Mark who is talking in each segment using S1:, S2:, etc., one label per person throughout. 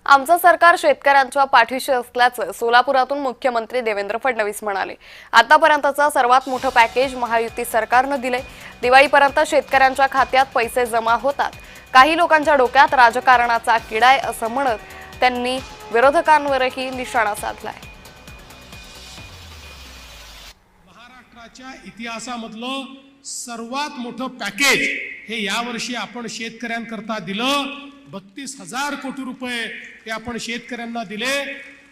S1: आमचं सरकार शेतकऱ्यांच्या पाठीशी असल्याचं सोलापुरातून मुख्यमंत्री देवेंद्र फडणवीस म्हणाले। आतापर्यंतचं सर्वात मोठं पॅकेज महायुती सरकारनं दिले। दिवाळीपर्यंत शेतकऱ्यांच्या खात्यात पैसे जमा होतात। काही लोकांच्या डोक्यात राजकारणाचा किडा आहे असं म्हणत त्यांनी विरोधकांवरही निशाणा साधलाय।
S2: महाराष्ट्राच्या इतिहासामधलं सर्वात मोठं पॅकेज हे यावर्षी आपण शेतकऱ्यांकरता दिलं। 32,000 कोटी रुपये हे आपण शेतकऱ्यांना दिले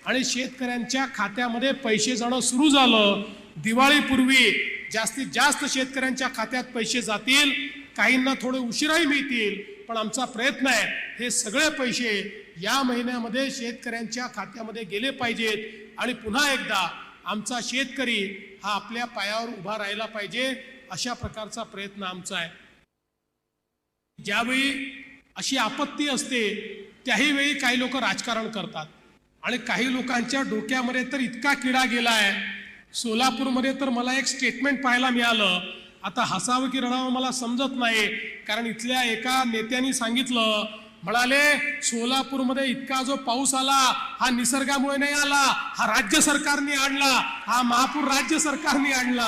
S2: आणि शेतकऱ्यांच्या खात्यामध्ये पैसे जाणं सुरू झालं। दिवाळीपूर्वी जास्तीत जास्त शेतकऱ्यांच्या खात्यात पैसे जातील, काहींना थोडे उशिराही मिळतील, पण आमचा प्रयत्न आहे हे सगळे पैसे या महिन्यामध्ये शेतकऱ्यांच्या खात्यामध्ये गेले पाहिजेत आणि पुन्हा एकदा आमचा शेतकरी हा आपल्या पायावर उभा राहिला पाहिजे, अशा प्रकारचा प्रयत्न आमचा आहे। ज्यावेळी अशी आपत्ती असते त्याही वेळी काही लोक राजकारण करतात आणि काही लोकांच्या डोक्यामध्ये तर इतका किडा गेलाय। सोलापूरमध्ये तर मला एक स्टेटमेंट पाहायला मिळालं, आता हसावं की रडावं मला समजत नाही, कारण इथल्या एका नेत्यांनी सांगितलं, म्हणाले सोलापूरमध्ये इतका जो पाऊस आला हा निसर्गामुळे नाही आला, हा राज्य सरकारने आणला, हा महापूर राज्य सरकारने आणला।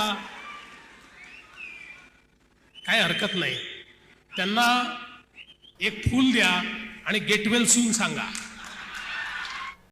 S2: काय हरकत नाही, त्यांना एक फूल द्या आणि गेट वेल सून सांगा।